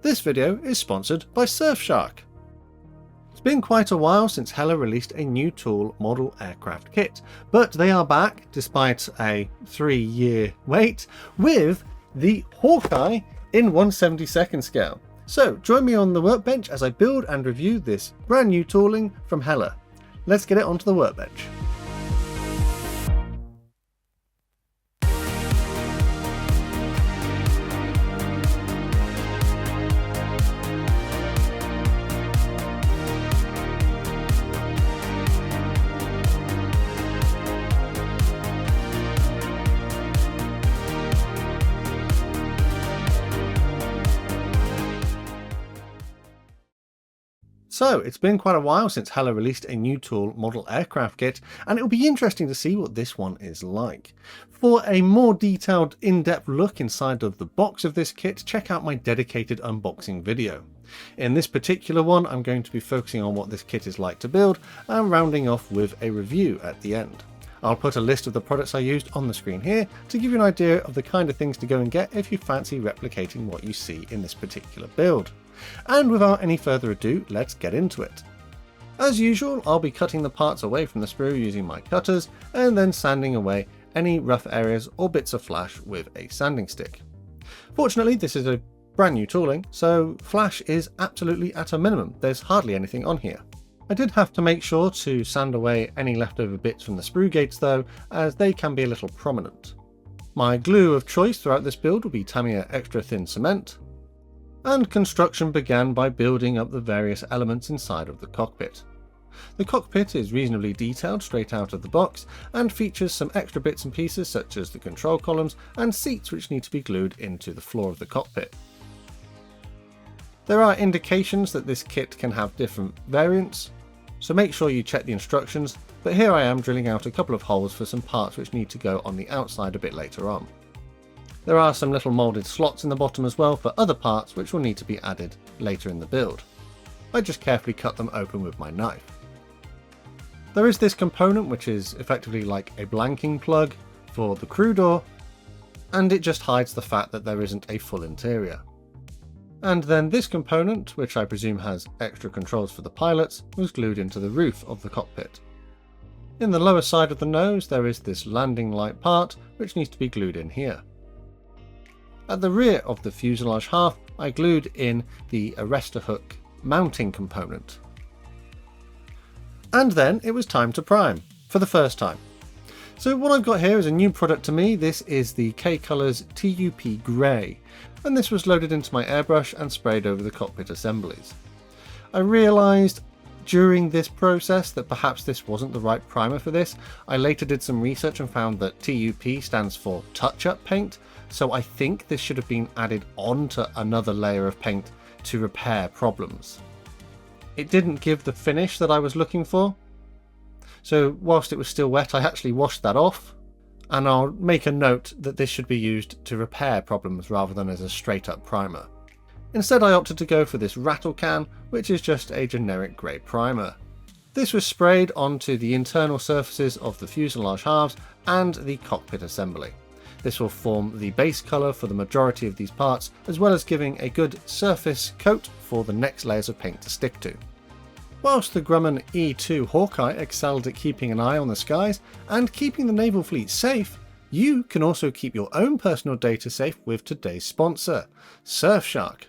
This video is sponsored by Surfshark. It's been quite a while since Hella released a new tool model aircraft kit, but they are back, despite a 3-year wait, with the Hawkeye in 1/72nd scale. So join me on the workbench as I build and review this brand new tooling from Hella. Let's get it onto the workbench. So, it's been quite a while since Hella released a new tool model aircraft kit, and it'll be interesting to see what this one is like. For a more detailed, in-depth look inside of the box of this kit, check out my dedicated unboxing video. In this particular one, I'm going to be focusing on what this kit is like to build, and rounding off with a review at the end. I'll put a list of the products I used on the screen here to give you an idea of the kind of things to go and get if you fancy replicating what you see in this particular build. And without any further ado, let's get into it. As usual, I'll be cutting the parts away from the sprue using my cutters and then sanding away any rough areas or bits of flash with a sanding stick. Fortunately, this is a brand new tooling, so flash is absolutely at a minimum. There's hardly anything on here. I did have to make sure to sand away any leftover bits from the sprue gates though, as they can be a little prominent. My glue of choice throughout this build will be Tamiya extra thin cement, and construction began by building up the various elements inside of the cockpit. The cockpit is reasonably detailed straight out of the box and features some extra bits and pieces such as the control columns and seats which need to be glued into the floor of the cockpit. There are indications that this kit can have different variants, so make sure you check the instructions, but here I am drilling out a couple of holes for some parts which need to go on the outside a bit later on. There are some little moulded slots in the bottom as well for other parts which will need to be added later in the build. I just carefully cut them open with my knife. There is this component which is effectively like a blanking plug for the crew door, and it just hides the fact that there isn't a full interior. And then this component, which I presume has extra controls for the pilots, was glued into the roof of the cockpit. In the lower side of the nose there is this landing light part which needs to be glued in here. At the rear of the fuselage half, I glued in the arrestor hook mounting component. And then it was time to prime, for the first time. So what I've got here is a new product to me. This is the K-Colors TUP Grey, and this was loaded into my airbrush and sprayed over the cockpit assemblies. I realised during this process that perhaps this wasn't the right primer for this. I later did some research and found that TUP stands for touch-up paint, so I think this should have been added on to another layer of paint to repair problems. It didn't give the finish that I was looking for, so whilst it was still wet I actually washed that off, and I'll make a note that this should be used to repair problems rather than as a straight up primer. Instead I opted to go for this rattle can, which is just a generic grey primer. This was sprayed onto the internal surfaces of the fuselage halves and the cockpit assembly. This will form the base colour for the majority of these parts, as well as giving a good surface coat for the next layers of paint to stick to. Whilst the Grumman E-2C Hawkeye excelled at keeping an eye on the skies and keeping the naval fleet safe, you can also keep your own personal data safe with today's sponsor, Surfshark.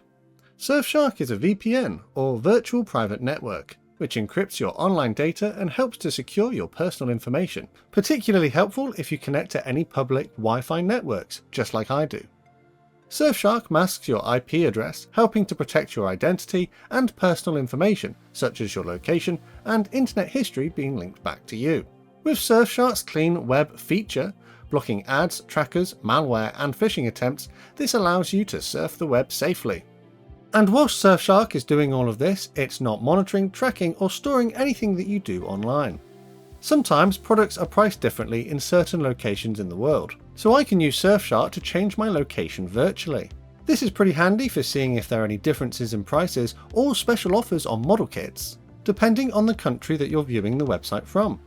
Surfshark is a VPN, or virtual private network, which encrypts your online data and helps to secure your personal information. Particularly helpful if you connect to any public Wi-Fi networks, just like I do. Surfshark masks your IP address, helping to protect your identity and personal information, such as your location and internet history being linked back to you. With Surfshark's clean web feature, blocking ads, trackers, malware and phishing attempts, this allows you to surf the web safely. And whilst Surfshark is doing all of this, it's not monitoring, tracking or storing anything that you do online. Sometimes products are priced differently in certain locations in the world, so I can use Surfshark to change my location virtually. This is pretty handy for seeing if there are any differences in prices or special offers on model kits, depending on the country that you're viewing the website from.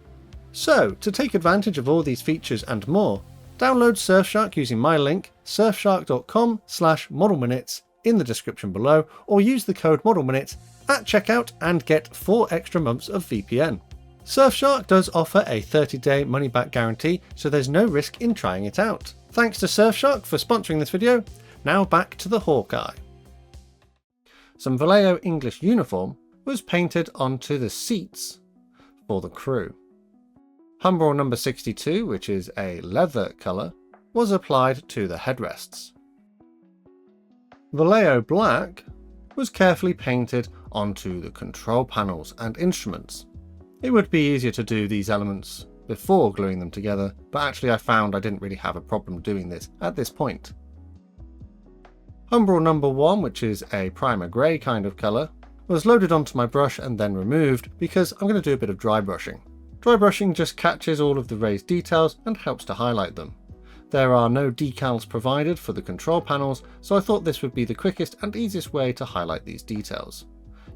So, to take advantage of all these features and more, download Surfshark using my link surfshark.com/modelminutes in the description below, or use the code MODELMINUTES at checkout and get 4 extra months of VPN. Surfshark does offer a 30-day money-back guarantee, so there's no risk in trying it out. Thanks to Surfshark for sponsoring this video. Now back to the Hawkeye. Some Vallejo English uniform was painted onto the seats for the crew. Humbrol number 62, which is a leather colour, was applied to the headrests. Vallejo black was carefully painted onto the control panels and instruments. It would be easier to do these elements before gluing them together, but actually I found I didn't really have a problem doing this at this point. Humbrol number 1, which is a primer grey kind of colour, was loaded onto my brush and then removed because I'm going to do a bit of dry brushing. Dry brushing just catches all of the raised details and helps to highlight them. There are no decals provided for the control panels, so I thought this would be the quickest and easiest way to highlight these details.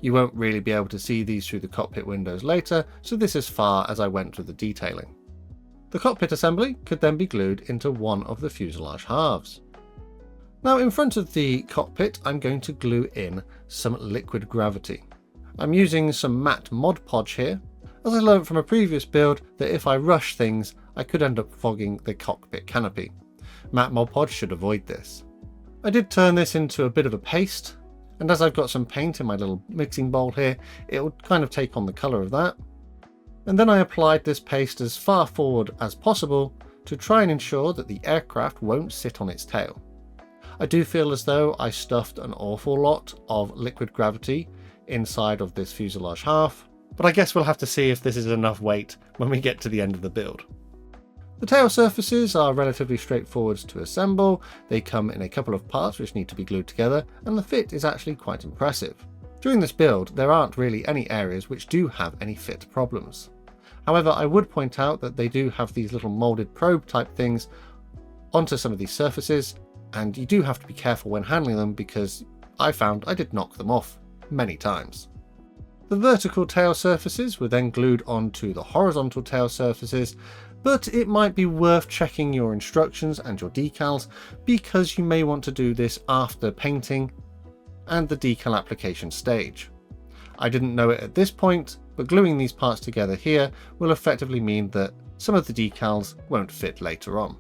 You won't really be able to see these through the cockpit windows later, so this is far as I went with the detailing. The cockpit assembly could then be glued into one of the fuselage halves. Now in front of the cockpit I'm going to glue in some liquid gravity. I'm using some matte Mod Podge here, as I learned from a previous build that if I rush things I could end up fogging the cockpit canopy. Matte Mod Podge should avoid this. I did turn this into a bit of a paste, and as I've got some paint in my little mixing bowl here, it'll kind of take on the colour of that. And then I applied this paste as far forward as possible to try and ensure that the aircraft won't sit on its tail. I do feel as though I stuffed an awful lot of liquid gravity inside of this fuselage half, but I guess we'll have to see if this is enough weight when we get to the end of the build. The tail surfaces are relatively straightforward to assemble. They come in a couple of parts which need to be glued together, and the fit is actually quite impressive. During this build there aren't really any areas which do have any fit problems. However, I would point out that they do have these little moulded probe type things onto some of these surfaces, and you do have to be careful when handling them because I found I did knock them off many times. The vertical tail surfaces were then glued onto the horizontal tail surfaces, but it might be worth checking your instructions and your decals because you may want to do this after painting and the decal application stage. I didn't know it at this point, but gluing these parts together here will effectively mean that some of the decals won't fit later on.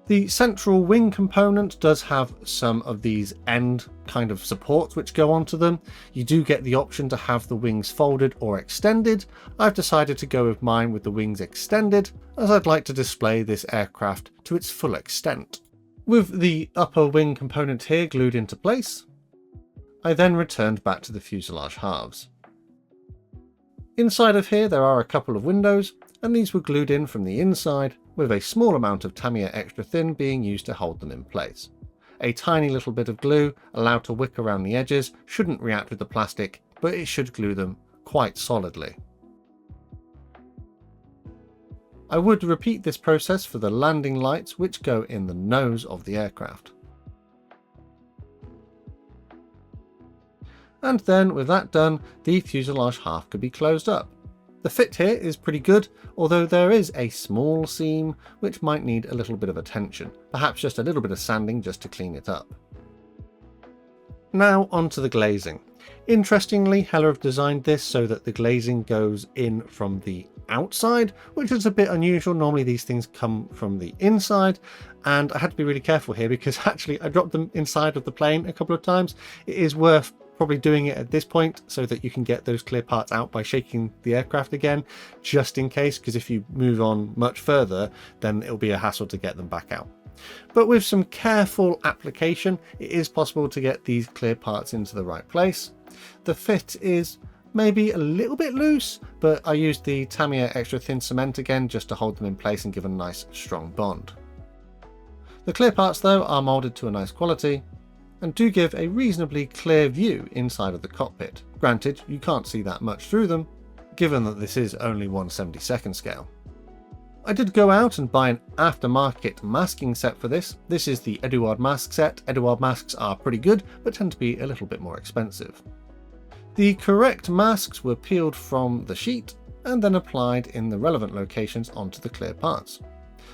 The central wing component does have some of these end kind of supports which go onto them. You do get the option to have the wings folded or extended. I've decided to go with mine with the wings extended, as I'd like to display this aircraft to its full extent. With the upper wing component here glued into place, I then returned back to the fuselage halves. Inside of here there are a couple of windows, and these were glued in from the inside, with a small amount of Tamiya extra thin being used to hold them in place. A tiny little bit of glue allowed to wick around the edges shouldn't react with the plastic, but it should glue them quite solidly. I would repeat this process for the landing lights which go in the nose of the aircraft. And then with that done, the fuselage half could be closed up. The fit here is pretty good, although there is a small seam which might need a little bit of attention, perhaps just a little bit of sanding just to clean it up. Now onto the glazing. Interestingly, Hella have designed this so that the glazing goes in from the outside, which is a bit unusual. Normally these things come from the inside, and I had to be really careful here because actually I dropped them inside of the plane a couple of times. It is worth probably doing it at this point so that you can get those clear parts out by shaking the aircraft again, just in case, because if you move on much further then it'll be a hassle to get them back out. But with some careful application it is possible to get these clear parts into the right place. The fit is maybe a little bit loose, but I used the Tamiya extra thin cement again just to hold them in place and give a nice strong bond. The clear parts though are moulded to a nice quality and do give a reasonably clear view inside of the cockpit. Granted, you can't see that much through them, given that this is only 1/72 scale. I did go out and buy an aftermarket masking set for this. This is the Eduard mask set. Eduard masks are pretty good, but tend to be a little bit more expensive. The correct masks were peeled from the sheet and then applied in the relevant locations onto the clear parts.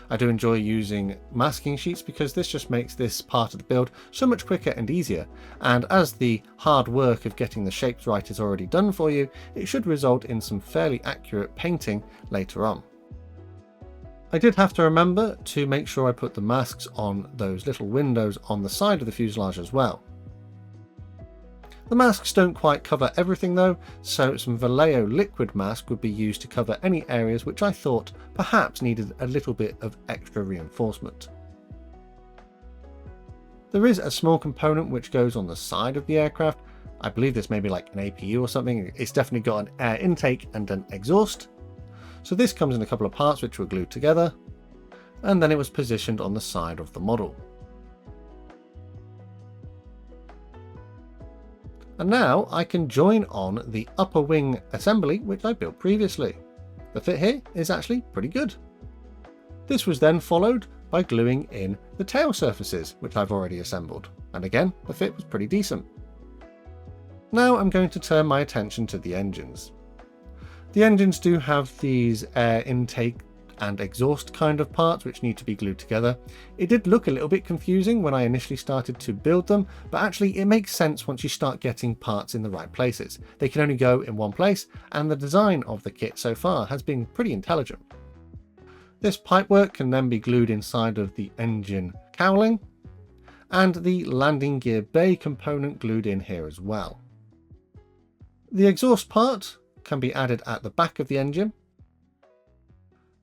I do enjoy using masking sheets because this just makes this part of the build so much quicker and easier, and as the hard work of getting the shapes right is already done for you, it should result in some fairly accurate painting later on. I did have to remember to make sure I put the masks on those little windows on the side of the fuselage as well. The masks don't quite cover everything though, so some Vallejo liquid mask would be used to cover any areas which I thought perhaps needed a little bit of extra reinforcement. There is a small component which goes on the side of the aircraft. I believe this may be like an APU or something. It's definitely got an air intake and an exhaust. So this comes in a couple of parts which were glued together, and then it was positioned on the side of the model. And now I can join on the upper wing assembly which I built previously. The fit here is actually pretty good. This was then followed by gluing in the tail surfaces which I've already assembled, and again the fit was pretty decent. Now I'm going to turn my attention to the engines. The engines do have these air intake and exhaust kind of parts which need to be glued together. It did look a little bit confusing when I initially started to build them, but actually it makes sense once you start getting parts in the right places. They can only go in one place, and the design of the kit so far has been pretty intelligent. This pipework can then be glued inside of the engine cowling, and the landing gear bay component glued in here as well. The exhaust part can be added at the back of the engine,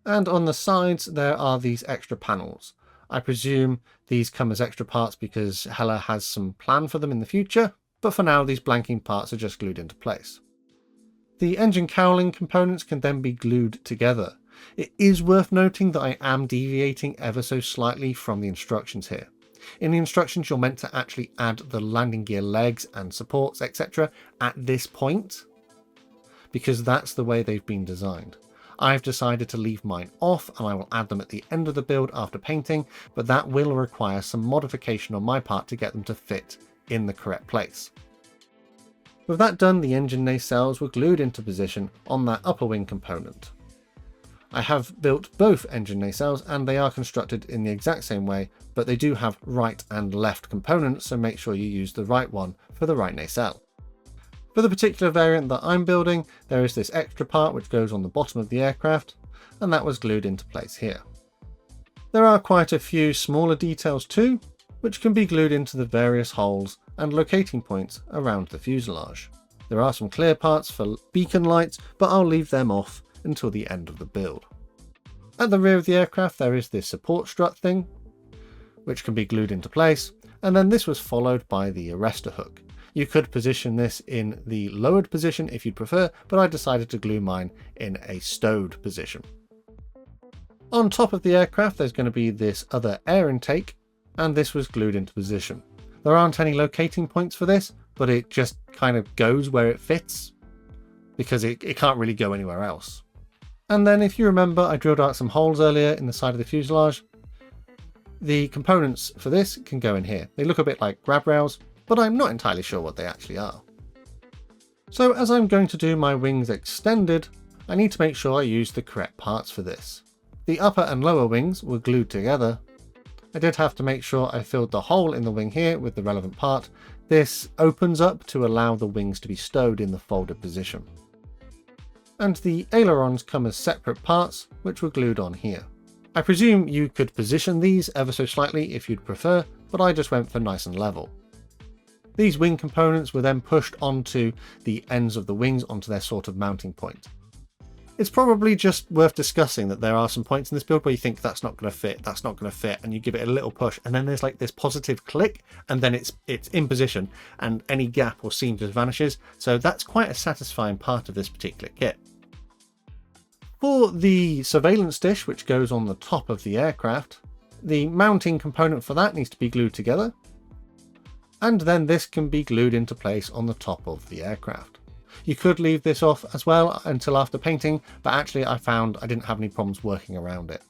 and on the sides there are these extra panels. I presume these come as extra parts because Hella has some plan for them in the future, but for now these blanking parts are just glued into place. The engine cowling components can then be glued together. It is worth noting that I am deviating ever so slightly from the instructions here. In the instructions you're meant to actually add the landing gear legs and supports etc. at this point, because that's the way they've been designed. I've decided to leave mine off and I will add them at the end of the build after painting, but that will require some modification on my part to get them to fit in the correct place. With that done, the engine nacelles were glued into position on that upper wing component. I have built both engine nacelles and they are constructed in the exact same way, but they do have right and left components, so make sure you use the right one for the right nacelle. For the particular variant that I'm building, there is this extra part which goes on the bottom of the aircraft, and that was glued into place here. There are quite a few smaller details too, which can be glued into the various holes and locating points around the fuselage. There are some clear parts for beacon lights, but I'll leave them off until the end of the build. At the rear of the aircraft there is this support strut thing, which can be glued into place, and then this was followed by the arrestor hook. You could position this in the lowered position if you'd prefer, but I decided to glue mine in a stowed position. On top of the aircraft there's going to be this other air intake, and this was glued into position. There aren't any locating points for this, but it just kind of goes where it fits, because it can't really go anywhere else. And then if you remember, I drilled out some holes earlier in the side of the fuselage. The components for this can go in here. They look a bit like grab rails, but I'm not entirely sure what they actually are. So as I'm going to do my wings extended, I need to make sure I use the correct parts for this. The upper and lower wings were glued together. I did have to make sure I filled the hole in the wing here with the relevant part. This opens up to allow the wings to be stowed in the folded position. And the ailerons come as separate parts, which were glued on here. I presume you could position these ever so slightly if you'd prefer, but I just went for nice and level. These wing components were then pushed onto the ends of the wings onto their sort of mounting point. It's probably just worth discussing that there are some points in this build where you think that's not going to fit, that's not going to fit, and you give it a little push, and then there's like this positive click, and then it's in position, and any gap or seam just vanishes, so that's quite a satisfying part of this particular kit. For the surveillance dish, which goes on the top of the aircraft, the mounting component for that needs to be glued together, and then this can be glued into place on the top of the aircraft. You could leave this off as well until after painting, but actually I found I didn't have any problems working around it.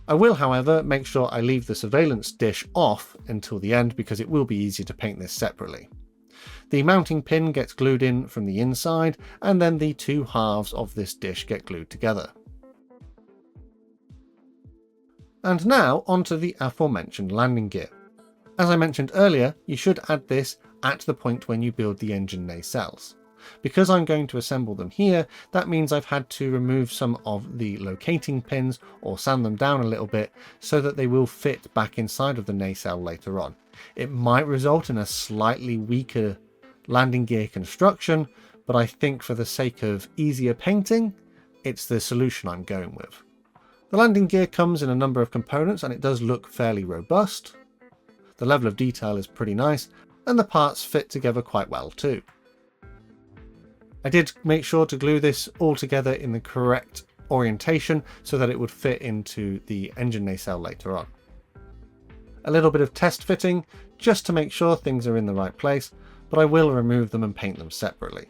I will, however, make sure I leave the surveillance dish off until the end because it will be easier to paint this separately. The mounting pin gets glued in from the inside, and then the two halves of this dish get glued together. And now onto the aforementioned landing gear. As I mentioned earlier, you should add this at the point when you build the engine nacelles. Because I'm going to assemble them here, that means I've had to remove some of the locating pins or sand them down a little bit so that they will fit back inside of the nacelle later on. It might result in a slightly weaker landing gear construction, but I think for the sake of easier painting, it's the solution I'm going with. The landing gear comes in a number of components and it does look fairly robust. The level of detail is pretty nice and the parts fit together quite well too. I did make sure to glue this all together in the correct orientation so that it would fit into the engine nacelle later on. A little bit of test fitting just to make sure things are in the right place, but I will remove them and paint them separately.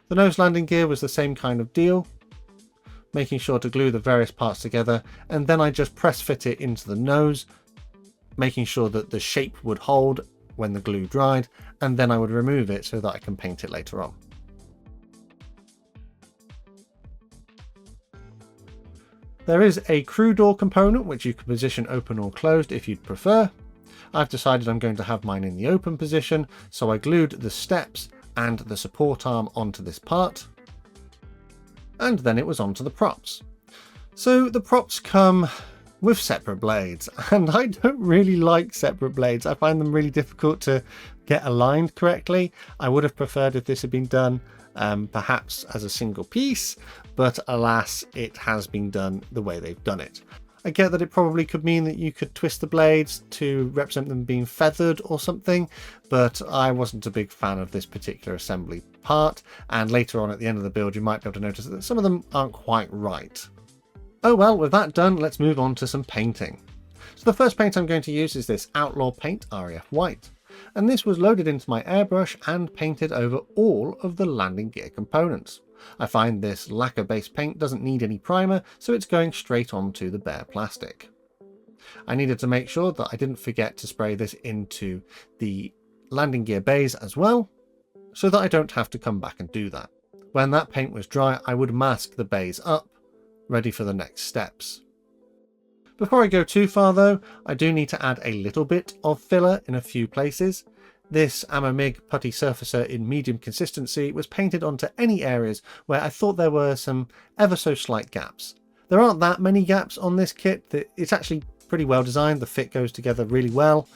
The nose landing gear was the same kind of deal, making sure to glue the various parts together, and then I just press fit it into the nose, making sure that the shape would hold when the glue dried, and then I would remove it so that I can paint it later on. There is a crew door component which you can position open or closed if you'd prefer. I've decided I'm going to have mine in the open position, so I glued the steps and the support arm onto this part. And then it was onto the props. So the props come with separate blades, and I don't really like separate blades. I find them really difficult to get aligned correctly. I would have preferred if this had been done perhaps as a single piece, but alas, it has been done the way they've done it. I get that it probably could mean that you could twist the blades to represent them being feathered or something, but I wasn't a big fan of this particular assembly part, and later on at the end of the build you might be able to notice that some of them aren't quite right. Oh well, with that done, let's move on to some painting. So the first paint I'm going to use is this Outlaw Paint RAF White, and this was loaded into my airbrush and painted over all of the landing gear components. I find this lacquer based paint doesn't need any primer, so it's going straight onto the bare plastic. I needed to make sure that I didn't forget to spray this into the landing gear bays as well, so that I don't have to come back and do that. When that paint was dry, I would mask the bays up, ready for the next steps. Before I go too far though, I do need to add a little bit of filler in a few places. This Amamig putty surfacer in medium consistency was painted onto any areas where I thought there were some ever so slight gaps. There aren't that many gaps on this kit. It's actually pretty well designed, the fit goes together really well,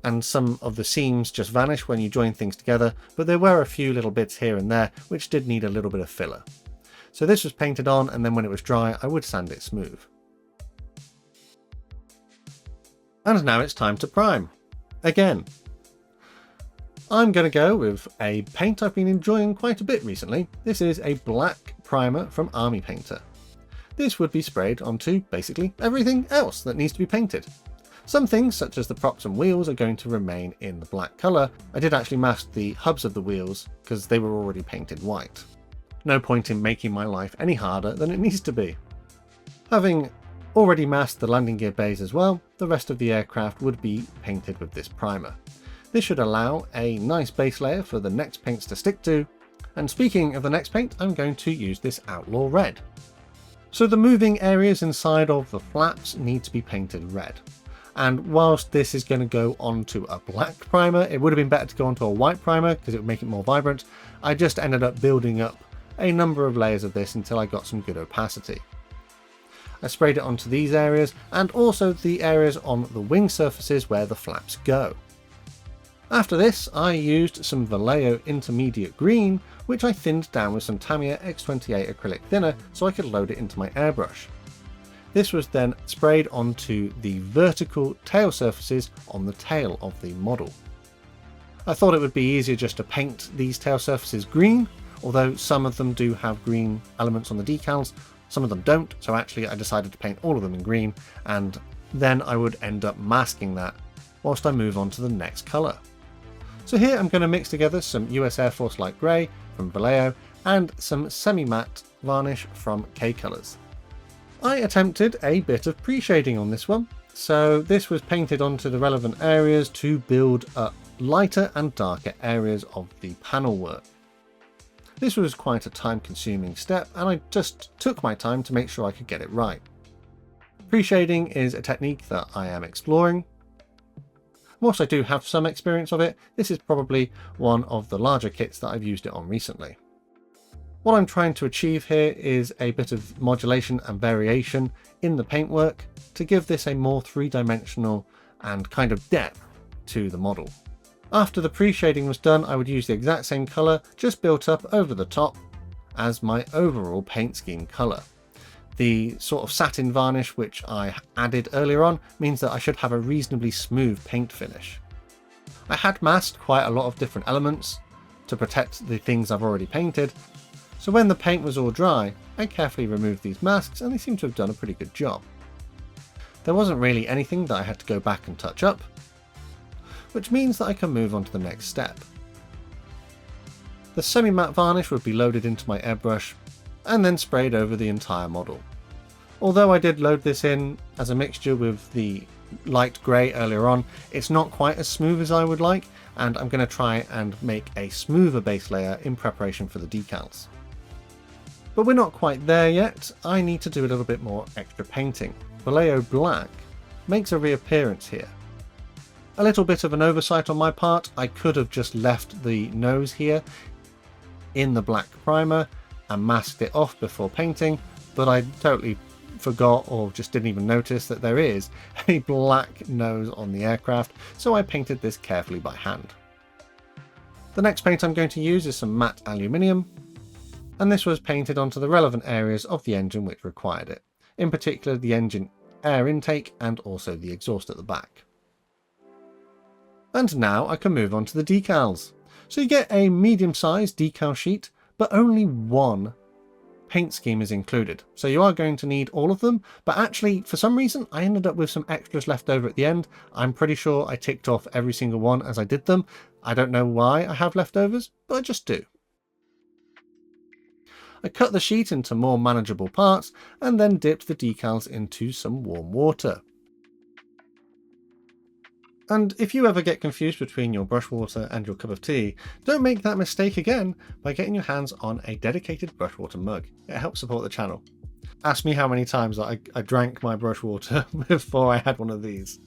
and some of the seams just vanish when you join things together, but there were a few little bits here and there which did need a little bit of filler. So this was painted on, and then when it was dry I would sand it smooth. And now it's time to prime. Again. I'm going to go with a paint I've been enjoying quite a bit recently. This is a black primer from Army Painter. This would be sprayed onto basically everything else that needs to be painted. Some things, such as the props and wheels, are going to remain in the black colour. I did actually mask the hubs of the wheels because they were already painted white. No point in making my life any harder than it needs to be. Having already masked the landing gear bays as well, the rest of the aircraft would be painted with this primer. This should allow a nice base layer for the next paints to stick to, and speaking of the next paint, I'm going to use this Outlaw Red. So the moving areas inside of the flaps need to be painted red, and whilst this is going to go onto a black primer, it would have been better to go onto a white primer because it would make it more vibrant. I just ended up building up a number of layers of this until I got some good opacity. I sprayed it onto these areas and also the areas on the wing surfaces where the flaps go. After this, I used some Vallejo Intermediate Green, which I thinned down with some Tamiya X28 acrylic thinner so I could load it into my airbrush. This was then sprayed onto the vertical tail surfaces on the tail of the model. I thought it would be easier just to paint these tail surfaces green, although some of them do have green elements on the decals. Some of them don't, so actually I decided to paint all of them in green, and then I would end up masking that whilst I move on to the next colour. So here I'm going to mix together some US Air Force Light Grey from Vallejo and some semi-matte varnish from K-Colors. I attempted a bit of pre-shading on this one, so this was painted onto the relevant areas to build up lighter and darker areas of the panel work. This was quite a time-consuming step, and I just took my time to make sure I could get it right. Pre-shading is a technique that I am exploring. Whilst I do have some experience of it, this is probably one of the larger kits that I've used it on recently. What I'm trying to achieve here is a bit of modulation and variation in the paintwork to give this a more three-dimensional and kind of depth to the model. After the pre-shading was done, I would use the exact same colour, just built up over the top, as my overall paint scheme colour. The sort of satin varnish which I added earlier on means that I should have a reasonably smooth paint finish. I had masked quite a lot of different elements to protect the things I've already painted, so when the paint was all dry, I carefully removed these masks and they seem to have done a pretty good job. There wasn't really anything that I had to go back and touch up, which means that I can move on to the next step. The semi-matte varnish would be loaded into my airbrush and then sprayed over the entire model. Although I did load this in as a mixture with the light grey earlier on, it's not quite as smooth as I would like, and I'm going to try and make a smoother base layer in preparation for the decals. But we're not quite there yet. I need to do a little bit more extra painting. Vallejo Black makes a reappearance here. A little bit of an oversight on my part. I could have just left the nose here in the black primer and masked it off before painting, but I totally forgot or just didn't even notice that there is a black nose on the aircraft, so I painted this carefully by hand. The next paint I'm going to use is some matte aluminium, and this was painted onto the relevant areas of the engine which required it, in particular the engine air intake and also the exhaust at the back. And now I can move on to the decals. So you get a medium-sized decal sheet, but only one paint scheme is included. So you are going to need all of them, but actually for some reason I ended up with some extras left over at the end. I'm pretty sure I ticked off every single one as I did them. I don't know why I have leftovers, but I just do. I cut the sheet into more manageable parts and then dipped the decals into some warm water. And if you ever get confused between your brush water and your cup of tea, don't make that mistake again by getting your hands on a dedicated brush water mug. It helps support the channel. Ask me how many times I drank my brush water before I had one of these.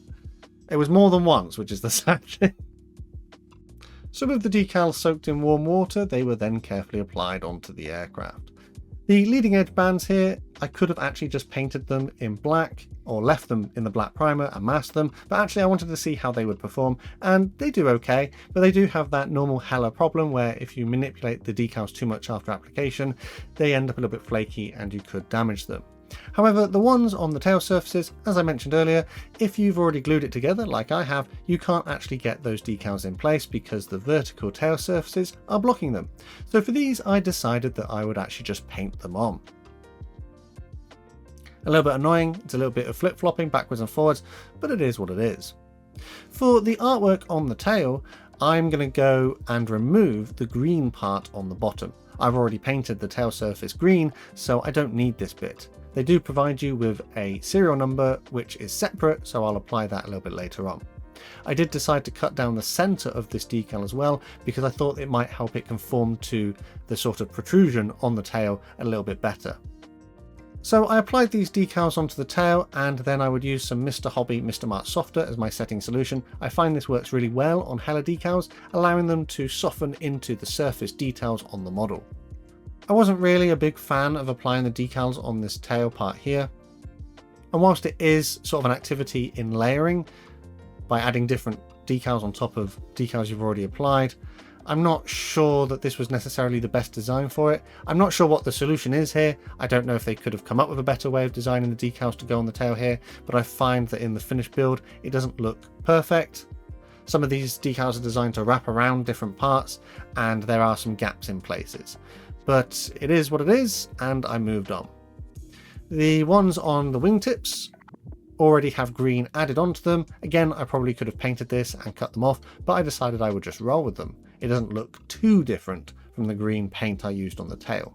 It was more than once, which is the sad thing. So with the decals soaked in warm water, they were then carefully applied onto the aircraft. The leading edge bands here, I could have actually just painted them in black or left them in the black primer and masked them, but actually I wanted to see how they would perform, and they do okay, but they do have that normal Hella problem where if you manipulate the decals too much after application, they end up a little bit flaky and you could damage them. However, the ones on the tail surfaces, as I mentioned earlier, if you've already glued it together like I have, you can't actually get those decals in place because the vertical tail surfaces are blocking them. So for these, I decided that I would actually just paint them on. A little bit annoying, it's a little bit of flip-flopping backwards and forwards, but it is what it is. For the artwork on the tail, I'm going to go and remove the green part on the bottom. I've already painted the tail surface green, so I don't need this bit. They do provide you with a serial number which is separate, so I'll apply that a little bit later on. I did decide to cut down the centre of this decal as well because I thought it might help it conform to the sort of protrusion on the tail a little bit better. So I applied these decals onto the tail, and then I would use some Mr. Hobby Mr. Mart Softer as my setting solution. I find this works really well on Hella decals, allowing them to soften into the surface details on the model. I wasn't really a big fan of applying the decals on this tail part here, and whilst it is sort of an activity in layering by adding different decals on top of decals you've already applied, I'm not sure that this was necessarily the best design for it. I'm not sure what the solution is here. I don't know if they could have come up with a better way of designing the decals to go on the tail here, but I find that in the finished build it doesn't look perfect. Some of these decals are designed to wrap around different parts, and there are some gaps in places. But it is what it is, and I moved on. The ones on the wingtips already have green added onto them. Again, I probably could have painted this and cut them off, but I decided I would just roll with them. It doesn't look too different from the green paint I used on the tail.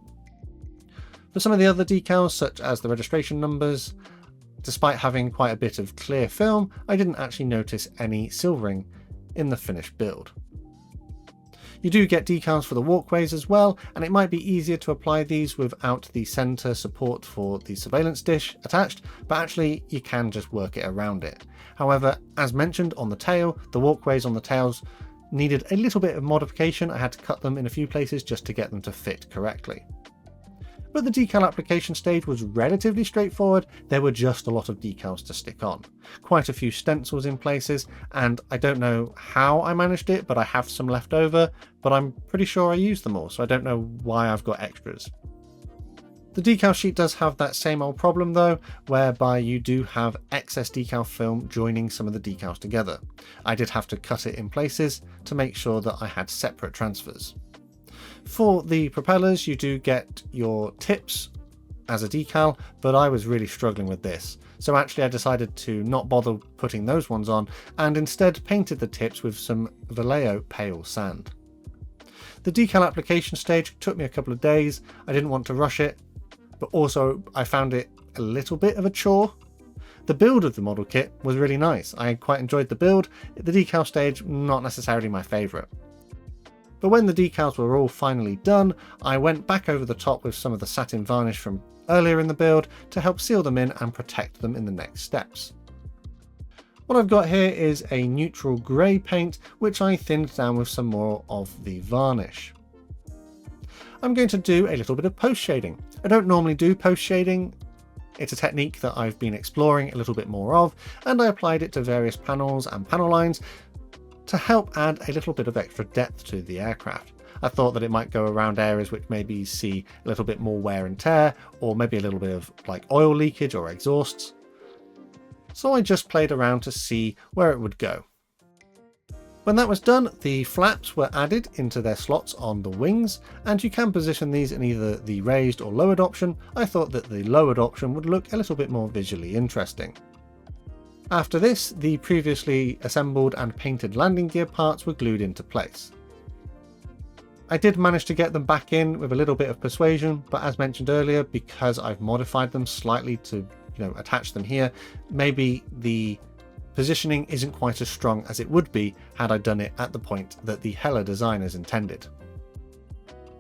For some of the other decals, such as the registration numbers, despite having quite a bit of clear film, I didn't actually notice any silvering in the finished build. You do get decals for the walkways as well, and it might be easier to apply these without the centre support for the surveillance dish attached, but actually you can just work it around it. However, as mentioned on the tail, the walkways on the tails needed a little bit of modification. I had to cut them in a few places just to get them to fit correctly. But the decal application stage was relatively straightforward. There were just a lot of decals to stick on. Quite a few stencils in places, and I don't know how I managed it, but I have some left over, but I'm pretty sure I used them all, so I don't know why I've got extras. The decal sheet does have that same old problem though, whereby you do have excess decal film joining some of the decals together. I did have to cut it in places to make sure that I had separate transfers. For the propellers, you do get your tips as a decal, but I was really struggling with this. So actually I decided to not bother putting those ones on and instead painted the tips with some Vallejo pale sand. The decal application stage took me a couple of days. I didn't want to rush it, but also I found it a little bit of a chore. The build of the model kit was really nice. I quite enjoyed the build. The decal stage, not necessarily my favourite. But when the decals were all finally done, I went back over the top with some of the satin varnish from earlier in the build to help seal them in and protect them in the next steps. What I've got here is a neutral grey paint, which I thinned down with some more of the varnish. I'm going to do a little bit of post shading. I don't normally do post shading. It's a technique that I've been exploring a little bit more of, and I applied it to various panels and panel lines to help add a little bit of extra depth to the aircraft. I thought that it might go around areas which maybe see a little bit more wear and tear, or maybe a little bit of like oil leakage or exhausts. So I just played around to see where it would go. When that was done, the flaps were added into their slots on the wings, and you can position these in either the raised or lowered option. I thought that the lowered option would look a little bit more visually interesting. After this, the previously assembled and painted landing gear parts were glued into place. I did manage to get them back in with a little bit of persuasion, but as mentioned earlier, because I've modified them slightly to attach them here, maybe the positioning isn't quite as strong as it would be had I done it at the point that the Hella designers intended.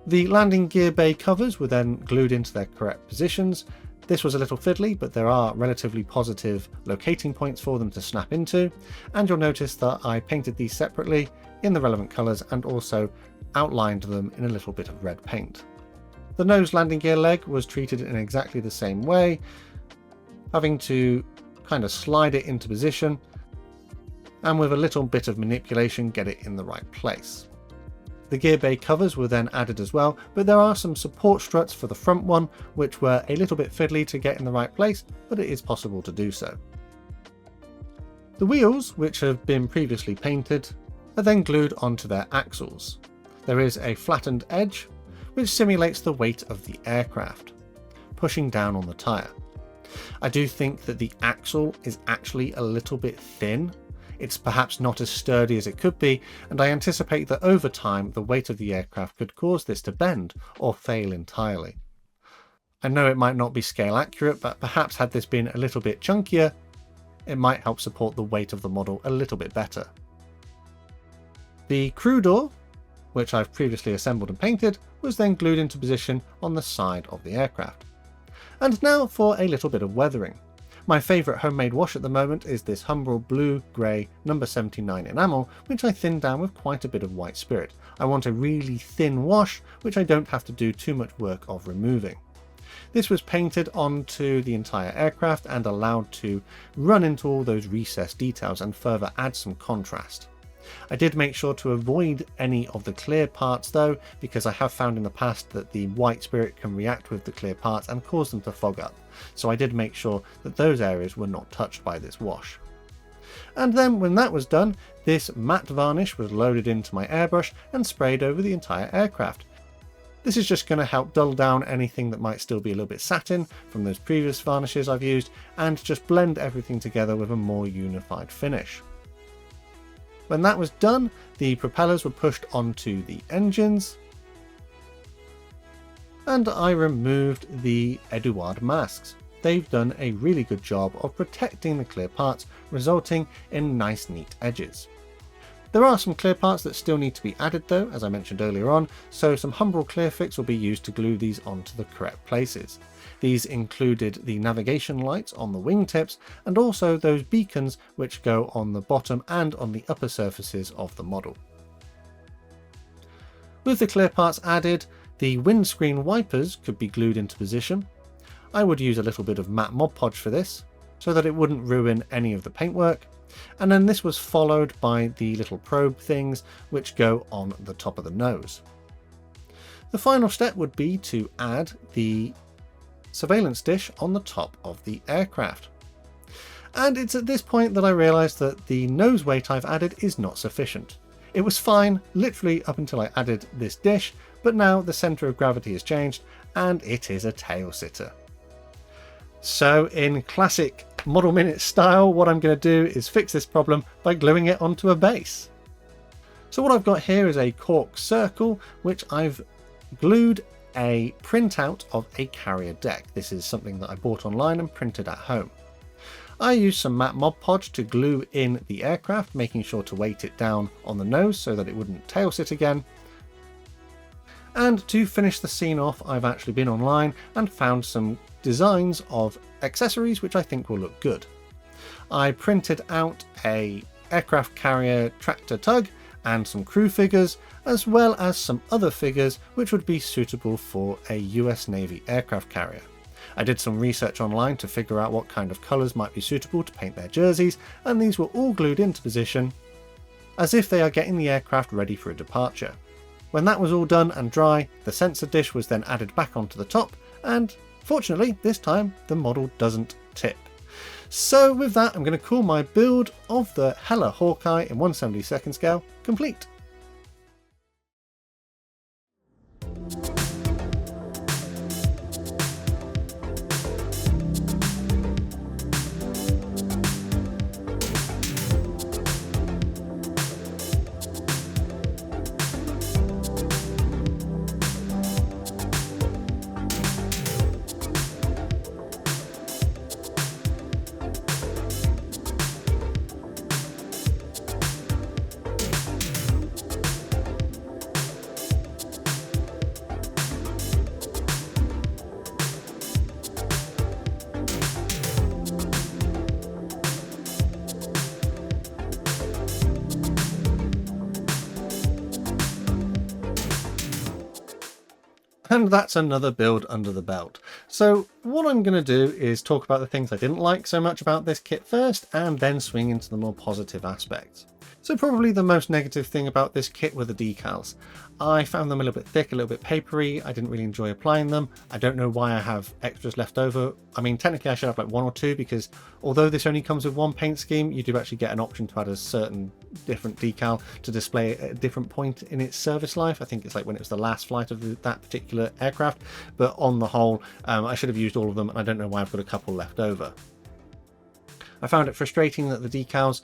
The landing gear bay covers were then glued into their correct positions. This was a little fiddly, but there are relatively positive locating points for them to snap into, and you'll notice that I painted these separately in the relevant colours and also outlined them in a little bit of red paint. The nose landing gear leg was treated in exactly the same way, having to kind of slide it into position and with a little bit of manipulation get it in the right place. The gear bay covers were then added as well, but there are some support struts for the front one which were a little bit fiddly to get in the right place, but it is possible to do so. The wheels, which have been previously painted, are then glued onto their axles. There is a flattened edge which simulates the weight of the aircraft, pushing down on the tyre. I do think that the axle is actually a little bit thin. It's perhaps not as sturdy as it could be, and I anticipate that over time the weight of the aircraft could cause this to bend or fail entirely. I know it might not be scale accurate, but perhaps had this been a little bit chunkier, it might help support the weight of the model a little bit better. The crew door, which I've previously assembled and painted, was then glued into position on the side of the aircraft. And now for a little bit of weathering. My favourite homemade wash at the moment is this Humbrol blue-grey number 79 enamel, which I thinned down with quite a bit of white spirit. I want a really thin wash, which I don't have to do too much work of removing. This was painted onto the entire aircraft and allowed to run into all those recessed details and further add some contrast. I did make sure to avoid any of the clear parts though, because I have found in the past that the white spirit can react with the clear parts and cause them to fog up, so I did make sure that those areas were not touched by this wash. And then when that was done, this matte varnish was loaded into my airbrush and sprayed over the entire aircraft. This is just going to help dull down anything that might still be a little bit satin from those previous varnishes I've used, and just blend everything together with a more unified finish. When that was done, the propellers were pushed onto the engines, and I removed the Eduard masks. They've done a really good job of protecting the clear parts, resulting in nice neat edges. There are some clear parts that still need to be added though, as I mentioned earlier on, so some Humbrol clear fix will be used to glue these onto the correct places. These included the navigation lights on the wingtips and also those beacons which go on the bottom and on the upper surfaces of the model. With the clear parts added, the windscreen wipers could be glued into position. I would use a little bit of matte Mod Podge for this, so that it wouldn't ruin any of the paintwork. And then this was followed by the little probe things which go on the top of the nose. The final step would be to add the surveillance dish on the top of the aircraft. And it's at this point that I realised that the nose weight I've added is not sufficient. It was fine literally up until I added this dish, but now the centre of gravity has changed and it is a tail sitter. So in classic Model Minute style, what I'm going to do is fix this problem by gluing it onto a base. So what I've got here is a cork circle which I've glued a printout of a carrier deck. This is something that I bought online and printed at home. I used some matte Mod Podge to glue in the aircraft, making sure to weight it down on the nose so that it wouldn't tail sit again. And to finish the scene off, I've actually been online and found some designs of accessories which I think will look good. I printed out a aircraft carrier tractor tug and some crew figures, as well as some other figures which would be suitable for a US Navy aircraft carrier. I did some research online to figure out what kind of colours might be suitable to paint their jerseys, and these were all glued into position as if they are getting the aircraft ready for a departure. When that was all done and dry, the sensor dish was then added back onto the top, and fortunately this time the model doesn't tip. So with that, I'm going to call my build of the Hella Hawkeye in 1/72 scale complete. And that's another build under the belt. So what I'm going to do is talk about the things I didn't like so much about this kit first, and then swing into the more positive aspects. So probably the most negative thing about this kit were the decals. I found them a little bit thick, a little bit papery. I didn't really enjoy applying them. I don't know why I have extras left over. I mean, technically I should have like one or two, because although this only comes with one paint scheme, you do actually get an option to add a certain different decal to display at a different point in its service life. I think it's like when it was the last flight of that particular aircraft, but on the whole, I should have used all of them, and I don't know why I've got a couple left over. I found it frustrating that the decals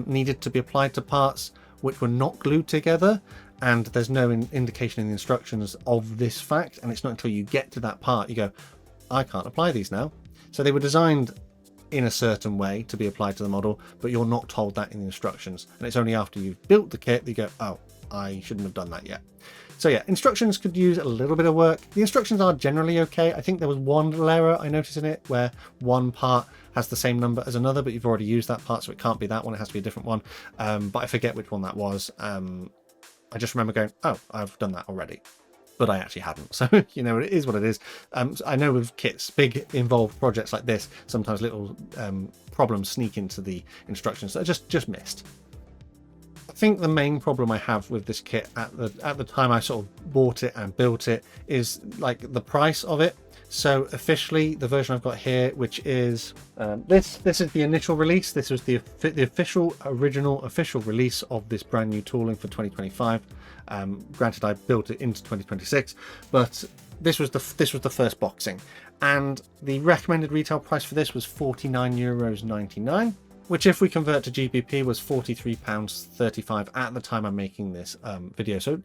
needed to be applied to parts which were not glued together, and there's no indication in the instructions of this fact, and it's not until you get to that part you go, I can't apply these now. So they were designed in a certain way to be applied to the model, but you're not told that in the instructions, and it's only after you've built the kit that you go, oh, I shouldn't have done that yet. So yeah, instructions could use a little bit of work. The instructions are generally okay. I think there was one little error I noticed in it where one part has the same number as another, but you've already used that part, so it can't be that one, it has to be a different one. But I forget which one that was. I just remember going, oh, I've done that already. But I actually hadn't. So, you know, it is what it is. I know with kits, big involved projects like this, sometimes little problems sneak into the instructions that I just missed. I think the main problem I have with this kit at the time I sort of bought it and built it is like the price of it. So officially, the version I've got here, which is this is the initial release. This was the original official release of this brand new tooling for 2025. Granted, I built it into 2026, but this was the first boxing, and the recommended retail price for this was €49.99. Which, if we convert to GBP, was £43.35 at the time I'm making this video. So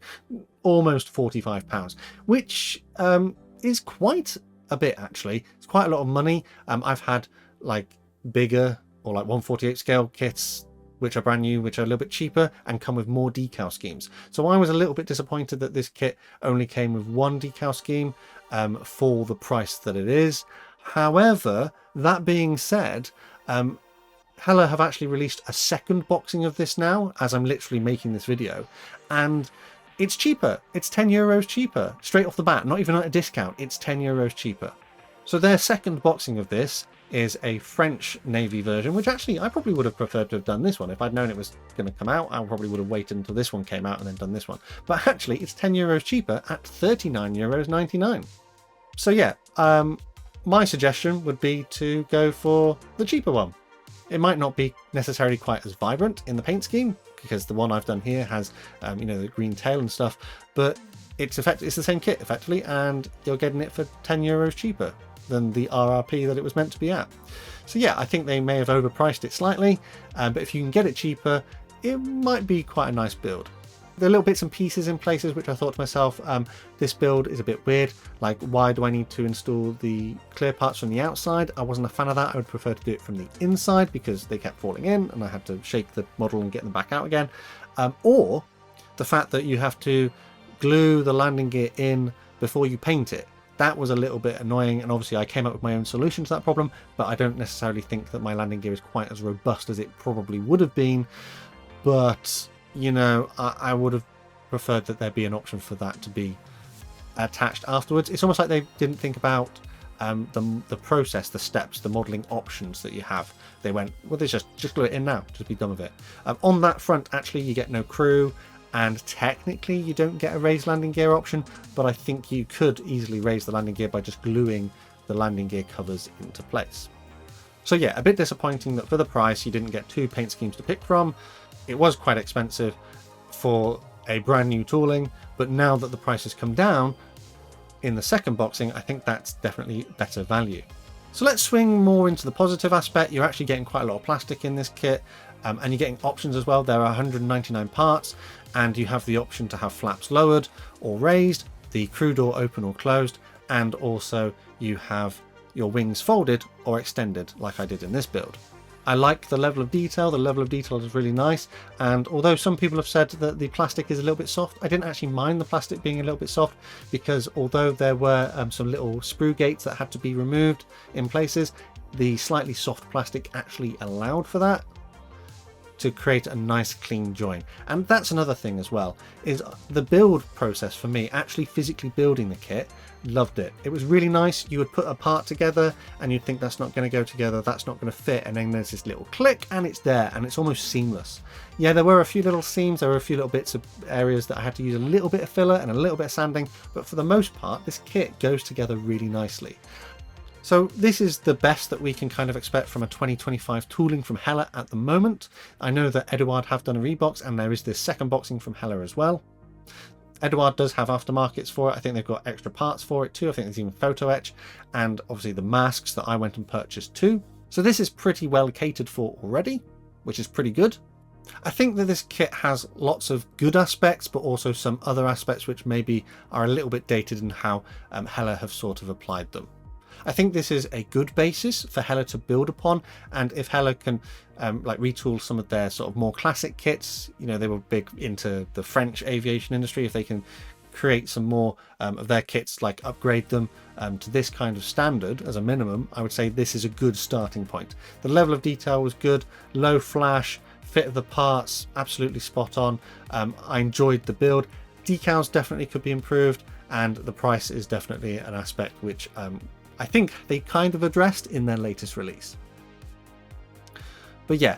almost £45, which is quite a bit, actually. It's quite a lot of money. I've had like bigger or like 1/48 scale kits which are brand new, which are a little bit cheaper and come with more decal schemes. So I was a little bit disappointed that this kit only came with one decal scheme for the price that it is. However, that being said, Hella have actually released a second boxing of this now, as I'm literally making this video, and it's cheaper. It's 10 euros cheaper straight off the bat, not even at a discount. It's 10 euros cheaper. So their second boxing of this is a French Navy version, which actually I probably would have preferred to have done this one. If I'd known it was going to come out, I probably would have waited until this one came out and then done this one. But actually it's 10 euros cheaper at 39.99 euros. So yeah, my suggestion would be to go for the cheaper one. It might not be necessarily quite as vibrant in the paint scheme, because the one I've done here has, you know, the green tail and stuff, but it's the same kit effectively, and you're getting it for 10 euros cheaper than the RRP that it was meant to be at. So yeah, I think they may have overpriced it slightly, but if you can get it cheaper, it might be quite a nice build. There are little bits and pieces in places which I thought to myself, this build is a bit weird. Like, why do I need to install the clear parts from the outside? I wasn't a fan of that. I would prefer to do it from the inside because they kept falling in and I had to shake the model and get them back out again. Or the fact that you have to glue the landing gear in before you paint it. That was a little bit annoying, and obviously I came up with my own solution to that problem, but I don't necessarily think that my landing gear is quite as robust as it probably would have been. But you know, I would have preferred that there be an option for that to be attached afterwards. It's almost like they didn't think about the process, the steps, the modelling options that you have. They went, well, there's just glue it in now, just be done with it. On that front, actually, you get no crew, and technically you don't get a raised landing gear option, but I think you could easily raise the landing gear by just gluing the landing gear covers into place. So yeah, a bit disappointing that for the price you didn't get two paint schemes to pick from. It was quite expensive for a brand new tooling, but now that the price has come down in the second boxing, I think that's definitely better value. So let's swing more into the positive aspect. You're actually getting quite a lot of plastic in this kit, and you're getting options as well. There are 199 parts, and you have the option to have flaps lowered or raised, the crew door open or closed, and also you have your wings folded or extended like I did in this build. I like the level of detail. The level of detail is really nice, and although some people have said that the plastic is a little bit soft, I didn't actually mind the plastic being a little bit soft, because although there were some little sprue gates that had to be removed in places, the slightly soft plastic actually allowed for that to create a nice clean join. And that's another thing as well, is the build process for me, actually physically building the kit. Loved it. It was really nice. You would put a part together and you'd think that's not going to go together, that's not going to fit, and then there's this little click and it's there, and it's almost seamless. Yeah, there were a few little seams, there were a few little bits of areas that I had to use a little bit of filler and a little bit of sanding, but for the most part this kit goes together really nicely. So this is the best that we can kind of expect from a 2025 tooling from Hella at the moment. I know that Eduard have done a rebox, and there is this second boxing from Hella as well. Eduard does have aftermarkets for it. I think they've got extra parts for it too. I think there's even photo etch, and obviously the masks that I went and purchased too. So this is pretty well catered for already, which is pretty good. I think that this kit has lots of good aspects, but also some other aspects which maybe are a little bit dated in how Hella have sort of applied them. I think this is a good basis for Hella to build upon, and if Hella can like retool some of their sort of more classic kits, you know, they were big into the French aviation industry, if they can create some more of their kits, like upgrade them to this kind of standard as a minimum, I would say this is a good starting point. The level of detail was good, low flash, fit of the parts, absolutely spot on. I enjoyed the build. Decals definitely could be improved, and the price is definitely an aspect which I think they kind of addressed in their latest release. But yeah,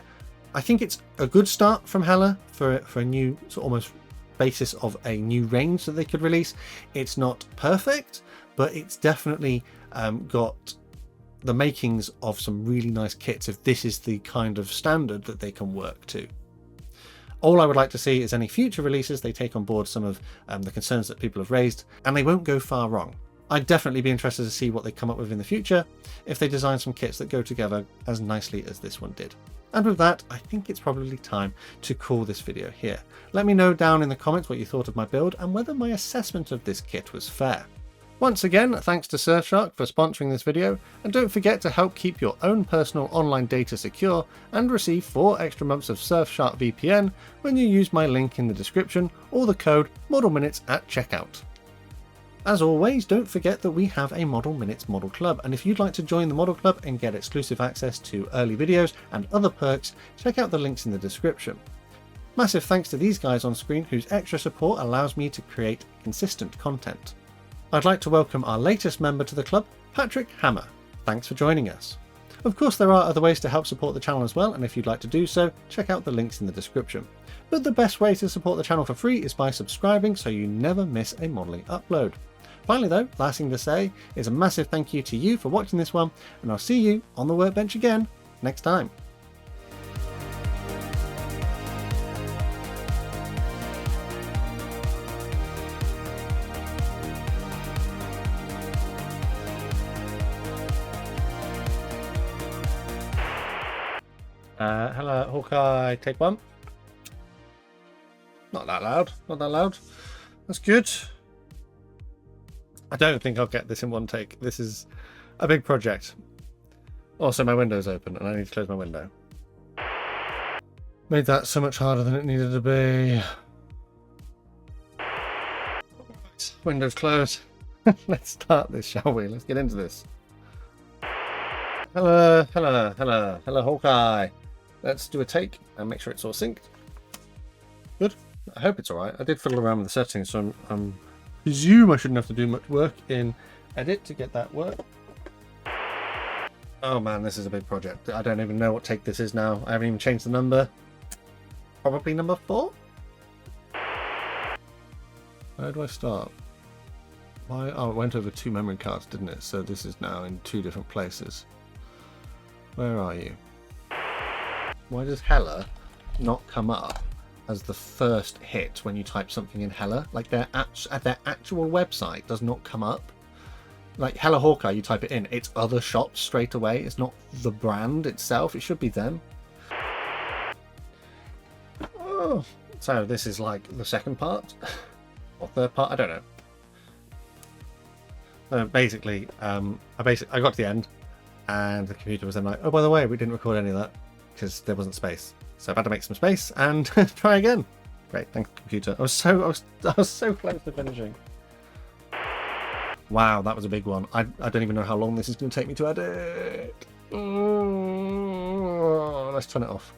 I think it's a good start from Hella for a new sort of almost basis of a new range that they could release. It's not perfect, but it's definitely got the makings of some really nice kits if this is the kind of standard that they can work to. All I would like to see is any future releases they take on board some of the concerns that people have raised, and they won't go far wrong. I'd definitely be interested to see what they come up with in the future if they design some kits that go together as nicely as this one did. And with that, I think it's probably time to call this video here. Let me know down in the comments what you thought of my build and whether my assessment of this kit was fair. Once again, thanks to Surfshark for sponsoring this video, and don't forget to help keep your own personal online data secure and receive 4 extra months of Surfshark VPN when you use my link in the description or the code ModelMinutes at checkout. As always, don't forget that we have a Model Minutes Model Club, and if you'd like to join the Model Club and get exclusive access to early videos and other perks, check out the links in the description. Massive thanks to these guys on screen whose extra support allows me to create consistent content. I'd like to welcome our latest member to the club, Patrick Hammer. Thanks for joining us. Of course, there are other ways to help support the channel as well, and if you'd like to do so, check out the links in the description. But the best way to support the channel for free is by subscribing so you never miss a modelling upload. Finally though, last thing to say is a massive thank you to you for watching this one, and I'll see you on the workbench again next time. Hello, Hawkeye, take 1. Not that loud, not that loud. That's good. I don't think I'll get this in one take. This is a big project. Also, my window's open and I need to close my window. Made that so much harder than it needed to be. Right, window's closed. Let's start this, shall we? Let's get into this. Hello, hello, hello, hello, Hawkeye. Let's do a take and make sure it's all synced. Good. I hope it's alright. I did fiddle around with the settings, so I presume I shouldn't have to do much work in edit to get that work. Oh man, this is a big project. I don't even know what take this is now. I haven't even changed the number. Probably number 4? Where do I start? Why? Oh, it went over 2 memory cards, didn't it? So this is now in 2 different places. Where are you? Why does Hella not come up as the first hit when you type something in Hella? Like their actual website does not come up. Like Hella Hawkeye, you type it in, it's other shops straight away. It's not the brand itself. It should be them. Oh, so this is like the second part or third part. I don't know. Basically, I got to the end, and the computer was then like, "Oh, by the way, we didn't record any of that because there wasn't space." So I've had to make some space and try again. Great, thanks, computer. I was so close to finishing. Wow, that was a big one. I don't even know how long this is going to take me to edit. Let's turn it off.